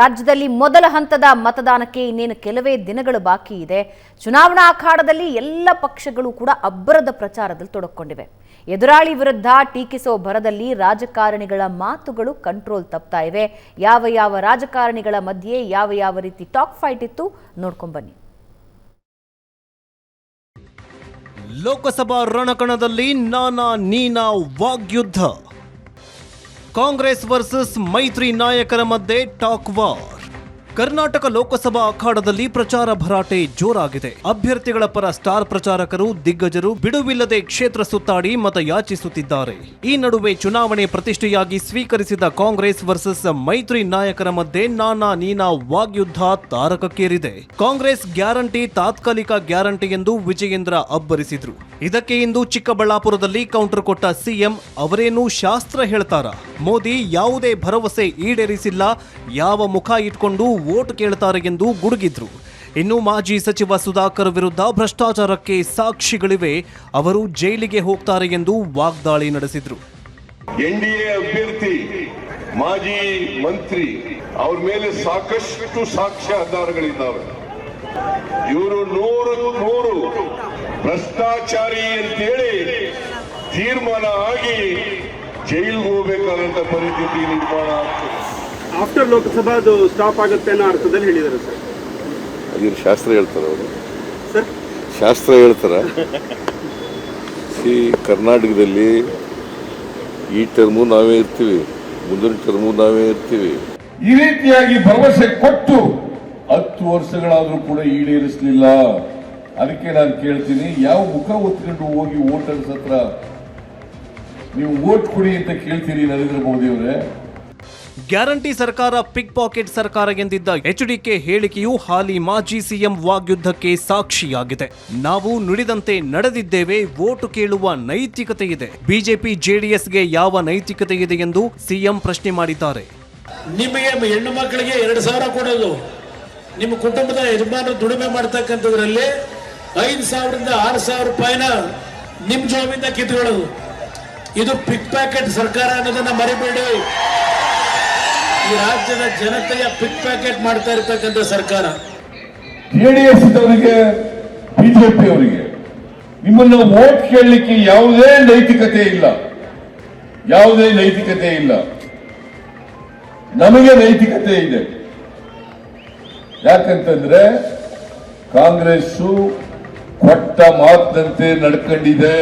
ರಾಜ್ಯದಲ್ಲಿ ಮೊದಲ ಹಂತದ ಮತದಾನಕ್ಕೆ ಇನ್ನೇನು ಕೆಲವೇ ದಿನಗಳು ಬಾಕಿ ಇದೆ. ಚುನಾವಣಾ ಅಖಾಡದಲ್ಲಿ ಎಲ್ಲ ಪಕ್ಷಗಳು ಕೂಡ ಅಬ್ಬರದ ಪ್ರಚಾರದಲ್ಲಿ ತೊಡಗಿಕೊಂಡಿವೆ. ಎದುರಾಳಿ ವಿರುದ್ಧ ಟೀಕಿಸೋ ಭರದಲ್ಲಿ ರಾಜಕಾರಣಿಗಳ ಮಾತುಗಳು ಕಂಟ್ರೋಲ್ ತಪ್ತಾ ಇವೆ. ಯಾವ ರಾಜಕಾರಣಿಗಳ ಮಧ್ಯೆ ಯಾವ ರೀತಿ ಟಾಕ್ ಫೈಟ್ ಇತ್ತು ನೋಡ್ಕೊಂಡು ಬನ್ನಿ. ಲೋಕಸಭಾ ರಣಕಣದಲ್ಲಿ ನಾನಾ ನೀನಾ ವಾಗ್ಯುದ್ಧ. ಕಾಂಗ್ರೆಸ್ ವರ್ಸಸ್ ಮೈತ್ರಿ ನಾಯಕರ ಮಧ್ಯೆ ಟಾಕ್ ವಾರ್. ಕರ್ನಾಟಕ ಲೋಕಸಭಾ ಅಖಾಡದಲ್ಲಿ ಪ್ರಚಾರ ಭರಾಟೆ ಜೋರಾಗಿದೆ. ಅಭ್ಯರ್ಥಿಗಳ ಪರ ಸ್ಟಾರ್ ಪ್ರಚಾರಕರು, ದಿಗ್ಗಜರು ಬಿಡುವಿಲ್ಲದೆ ಕ್ಷೇತ್ರ ಸುತ್ತಾಡಿ ಮತ ಯಾಚಿಸುತ್ತಿದ್ದಾರೆ. ಈ ನಡುವೆ ಚುನಾವಣೆ ಪ್ರತಿಷ್ಠೆಯಾಗಿ ಸ್ವೀಕರಿಸಿದ ಕಾಂಗ್ರೆಸ್ ವರ್ಸಸ್ ಮೈತ್ರಿ ನಾಯಕರ ಮಧ್ಯೆ ನಾನಾ ನೀನಾ ವಾಗ್ಯುದ್ಧ ತಾರಕಕ್ಕೇರಿದೆ. ಕಾಂಗ್ರೆಸ್ ಗ್ಯಾರಂಟಿ ತಾತ್ಕಾಲಿಕ ಗ್ಯಾರಂಟಿ ಎಂದು ವಿಜಯೇಂದ್ರ ಅಬ್ಬರಿಸಿದ್ರು. ಇದಕ್ಕೆ ಇಂದು ಚಿಕ್ಕಬಳ್ಳಾಪುರದಲ್ಲಿ ಕೌಂಟರ್ ಕೊಟ್ಟ ಸಿಎಂ, ಅವರೇನು ಶಾಸ್ತ್ರ ಹೇಳ್ತಾರ? ಮೋದಿ ಯಾವುದೇ ಭರವಸೆ ಈಡೇರಿಸಿಲ್ಲ, ಯಾವ ಮುಖ ಇಟ್ಕೊಂಡು ವೋಟ್ ಕೇಳ್ತಾರೆ ಎಂದು ಗುಡುಗಿದ್ರು. ಇನ್ನು ಮಾಜಿ ಸಚಿವ ಸುಧಾಕರ್ ವಿರುದ್ಧ ಭ್ರಷ್ಟಾಚಾರಕ್ಕೆ ಸಾಕ್ಷಿಗಳಿವೆ, ಅವರು ಜೈಲಿಗೆ ಹೋಗ್ತಾರೆ ಎಂದು ವಾಗ್ದಾಳಿ ನಡೆಸಿದ್ರು. ಎನ್ಡಿಎ ಅಭ್ಯರ್ಥಿ ಮಾಜಿ ಮಂತ್ರಿ ಅವ್ರ ಮೇಲೆ ಸಾಕಷ್ಟು ಸಾಕ್ಷ್ಯಾಧಾರಗಳಿದ್ದಾವೆ. ಇವರು ನೂರು ಭ್ರಷ್ಟಾಚಾರಿ ಅಂತೇಳಿ ತೀರ್ಮಾನ ಆಗಿ ಜೈಲಿಗೆ ಹೋಗಬೇಕಾದಂತ ಪರಿಸ್ಥಿತಿ ನಿರ್ಮಾಣ ಆಗ್ತದೆ. ಆಫ್ಟರ್ ಲೋಕಸಭಾದು ಸ್ಟಾಪ್ ಆಗುತ್ತೆ ಅನ್ನೋ ಅರ್ಥದಲ್ಲಿ ಹೇಳಿದ್ದಾರೆ ಸರ್. ಅದೇನು ಶಾಸ್ತ್ರ ಹೇಳ್ತಾರ ಅವರು? ಸರ್ ಶಾಸ್ತ್ರ ಹೇಳ್ತಾರ? ಕರ್ನಾಟಕದಲ್ಲಿ ಈ ಟರ್ಮು ನಾವೇ ಇರ್ತೀವಿ, ಮುಂದಿನ ಟರ್ಮು ನಾವೇ ಇರ್ತೀವಿ. ಈ ರೀತಿಯಾಗಿ ಭರವಸೆ ಕೊಟ್ಟು 10 ವರ್ಷಗಳಾದ್ರೂ ಕೂಡ ಈಡೇರಿಸಲಿಲ್ಲ. ಅದಕ್ಕೆ ನಾನು ಕೇಳ್ತೀನಿ, ಯಾವ ಮುಖ ಹೊತ್ಕೊಂಡು ಹೋಗಿ ವೋಟರ್ಸ್ ಹತ್ರ ನೀವು ವೋಟ್ ಕೊಡಿ ಅಂತ ಕೇಳ್ತೀರಿ ನರೇಂದ್ರ ಮೋದಿ ಅವರೇ? ಗ್ಯಾರಂಟಿ ಸರ್ಕಾರ ಪಿಕ್ ಪಾಕೆಟ್ ಸರ್ಕಾರ ಎಂದಿದ್ದ ಎಚ್ಡಿಕೆ ಹೇಳಿಕೆಯು ಹಾಲಿ ಮಾಜಿ ಸಿಎಂ ವಾಗ್ಯುದ್ಧಕ್ಕೆ ಸಾಕ್ಷಿಯಾಗಿದೆ. ನಾವು ನುಡಿದಂತೆ ನಡೆದಿದ್ದೇವೆ, ವೋಟು ಕೇಳುವ ನೈತಿಕತೆ ಇದೆ. ಬಿಜೆಪಿ ಜೆಡಿಎಸ್ಗೆ ಯಾವ ನೈತಿಕತೆ ಇದೆ ಎಂದು ಸಿಎಂ ಪ್ರಶ್ನೆ ಮಾಡಿದ್ದಾರೆ. ನಿಮಗೆ ಹೆಣ್ಣು ಮಕ್ಕಳಿಗೆ 2,000 ಕೊಡೋದು, ನಿಮ್ಮ ಕುಟುಂಬದ ಯಜಮಾನರು ದುಡಿಮೆ ಮಾಡ್ತಕ್ಕಂಥದ್ರಲ್ಲಿ 5,000ರಿಂದ 6,000 ರೂಪಾಯಿನ ನಿಮ್ ಜಾಬಿಂದ ಕಿತ್ಕೊಳ್ಳೋದು, ಇದು ಪಿಕ್ ಪ್ಯಾಕೆಟ್ ಸರ್ಕಾರ ಅನ್ನೋದನ್ನ ಮರಿಬೇಡಿ. ಈ ರಾಜ್ಯದ ಜನತೆಯ ಪಿಕ್ ಪ್ಯಾಕೆಟ್ ಮಾಡ್ತಾ ಇರತಕ್ಕಂಥ ಸರ್ಕಾರ. ಜೆಡಿಎಸ್ ಅವರಿಗೆ, ಬಿಜೆಪಿ ಅವರಿಗೆ ನಿಮ್ಮನ್ನ ವೋಟ್ ಕೇಳಲಿಕ್ಕೆ ಯಾವುದೇ ನೈತಿಕತೆ ಇಲ್ಲ. ನಮಗೆ ನೈತಿಕತೆ ಇದೆ. ಯಾಕಂತಂದ್ರೆ ಕಾಂಗ್ರೆಸ್ ಕೊಟ್ಟ ಮಾತಿನಂತೆ ನಡ್ಕೊಂಡಿದೆ.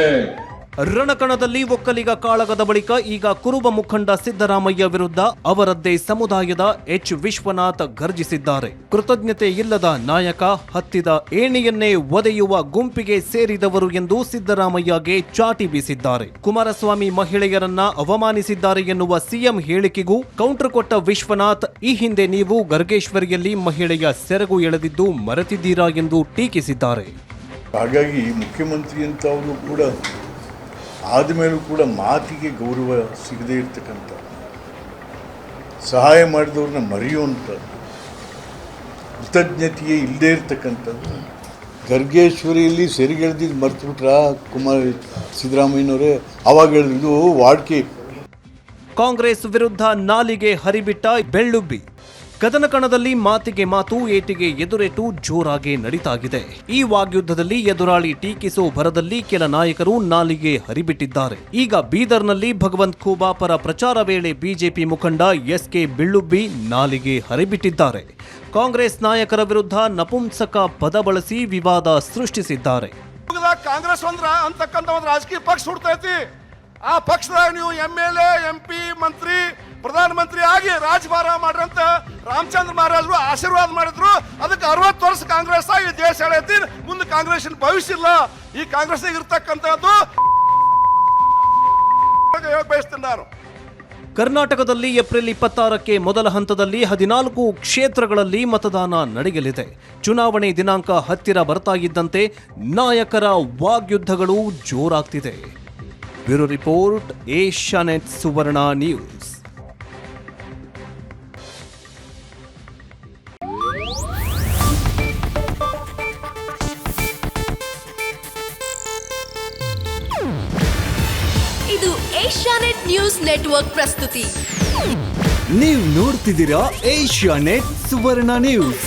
ರಣಕಣದಲ್ಲಿ ಒಕ್ಕಲಿಗ ಕಾಳಗದ ಬಳಿಕ ಈಗ ಕುರುಬ ಮುಖಂಡ ಸಿದ್ದರಾಮಯ್ಯ ವಿರುದ್ಧ ಅವರದ್ದೇ ಸಮುದಾಯದ ಎಚ್ ವಿಶ್ವನಾಥ್ ಗರ್ಜಿಸಿದ್ದಾರೆ. ಕೃತಜ್ಞತೆ ಇಲ್ಲದ ನಾಯಕ, ಹತ್ತಿದ ಏಣಿಯನ್ನೇ ಒದೆಯುವ ಗುಂಪಿಗೆ ಸೇರಿದವರು ಎಂದು ಸಿದ್ದರಾಮಯ್ಯಗೆ ಚಾಟಿ ಬೀಸಿದ್ದಾರೆ. ಕುಮಾರಸ್ವಾಮಿ ಮಹಿಳೆಯರನ್ನ ಅವಮಾನಿಸಿದ್ದಾರೆ ಎನ್ನುವ ಸಿಎಂ ಹೇಳಿಕೆಗೂ ಕೌಂಟರ್ ಕೊಟ್ಟ ವಿಶ್ವನಾಥ್, ಈ ಹಿಂದೆ ನೀವು ಗರ್ಗೇಶ್ವರಿಯಲ್ಲಿ ಮಹಿಳೆಯ ಸೆರಗು ಎಳೆದಿದ್ದು ಮರೆತಿದ್ದೀರಾ ಎಂದು ಟೀಕಿಸಿದ್ದಾರೆ. ಹಾಗಾಗಿ ಮುಖ್ಯಮಂತ್ರಿ ಅಂತ ಅವರು ಕೂಡ ಆದಮೇಲೂ ಕೂಡ ಮಾತಿಗೆ ಗೌರವ ಸಿಗದೇ ಇರ್ತಕ್ಕಂಥ, ಸಹಾಯ ಮಾಡಿದವ್ರನ್ನ ಮರೆಯುವಂಥ, ಕೃತಜ್ಞತೆಯೇ ಇಲ್ಲದೇ ಇರ್ತಕ್ಕಂಥದ್ದು. ಗರ್ಗೇಶ್ವರಿಯಲ್ಲಿ ಸೆರಿಗೆಳೆದಿದ್ದು ಮರ್ತು ಬಿಟ್ರ ಸಿದ್ದರಾಮಯ್ಯನವರೇ? ಅವಾಗ ಹೇಳಿದ್ದು ವಾಡ್ಕೆ. ಕಾಂಗ್ರೆಸ್ ವಿರುದ್ಧ ನಾಲಿಗೆ ಹರಿಬಿಟ್ಟ ಬೆಳ್ಳುಬ್ಬಿ. ಕದನಕಣದಲ್ಲಿ ಮಾತಿಗೆ ಮಾತು, ಏಟಿಗೆ ಎದುರೇಟು ಜೋರಾಗಿ ನಡೀತಾಗಿದೆ. ಈ ವಾಗ್ಯುದ್ಧದಲ್ಲಿ ಎದುರಾಳಿ ಟೀಕಿಸೋ ಭರದಲ್ಲಿ ಕೆಲ ನಾಯಕರು ನಾಲಿಗೆ ಹರಿಬಿಟ್ಟಿದ್ದಾರೆ. ಈಗ ಬೀದರ್ನಲ್ಲಿ ಭಗವಂತ್ ಖೂಬಾ ಪರ ಪ್ರಚಾರ ವೇಳೆ ಬಿಜೆಪಿ ಮುಖಂಡ ಎಸ್ಕೆ ಬೆಳ್ಳುಬ್ಬಿ ನಾಲಿಗೆ ಹರಿಬಿಟ್ಟಿದ್ದಾರೆ. ಕಾಂಗ್ರೆಸ್ ನಾಯಕರ ವಿರುದ್ಧ ನಪುಂಸಕ ಪದ ಬಳಸಿ ವಿವಾದ ಸೃಷ್ಟಿಸಿದ್ದಾರೆ. ಕಾಂಗ್ರೆಸ್ ಅಂತಕ್ಕಂಥ ಒಂದು ರಾಜಕೀಯ ಪಕ್ಷ ಹುಡ್ತೈತಿ. ಆ ಪಕ್ಷದಾಗ ನೀವು MLA, MP, ಮಂತ್ರಿ, ಪ್ರಧಾನಮಂತ್ರಿ ಆಗಿ ರಾಜಭಾರ ಮಾಡ್ರಂತ ರಾಮಚಂದ್ರ ಮಹಾರಾಜರು ಆಶೀರ್ವಾದ ಮಾಡಿದ್ರು. ಅದಕ್ಕೆ 60 ವರ್ಷ ಕಾಂಗ್ರೆಸ್ ಆಗಿ ದೇಶ ಹೇಳೈತಿ. ಮುಂದೆ ಕಾಂಗ್ರೆಸ್ ಭವಿಷ್ಯ ಇಲ್ಲ. ಈ ಕಾಂಗ್ರೆಸ್ ಇರ್ತಕ್ಕಂಥದ್ದು ಬಯಸ್ತೀನಿ ನಾನು. ಕರ್ನಾಟಕದಲ್ಲಿ ಏಪ್ರಿಲ್ 26ಕ್ಕೆ ಮೊದಲ ಹಂತದಲ್ಲಿ 14 ಕ್ಷೇತ್ರಗಳಲ್ಲಿ ಮತದಾನ ನಡೆಯಲಿದೆ. ಚುನಾವಣೆ ದಿನಾಂಕ ಹತ್ತಿರ ಬರ್ತಾ ಇದ್ದಂತೆ ನಾಯಕರ ವಾಗ್ಯುದ್ಧಗಳು ಜೋರಾಗ್ತಿದೆ. ಬ್ಯೂರೋ ರಿಪೋರ್ಟ್, ಏಷ್ಯಾನೆಟ್ ಸುವರ್ಣ ನ್ಯೂಸ್. ಇದು ಏಷ್ಯಾನೆಟ್ ನ್ಯೂಸ್ ನೆಟ್ವರ್ಕ್ ಪ್ರಸ್ತುತಿ. ನೀವು ನೋಡ್ತಿದ್ದೀರಾ ಏಷ್ಯಾನೆಟ್ ಸುವರ್ಣ ನ್ಯೂಸ್.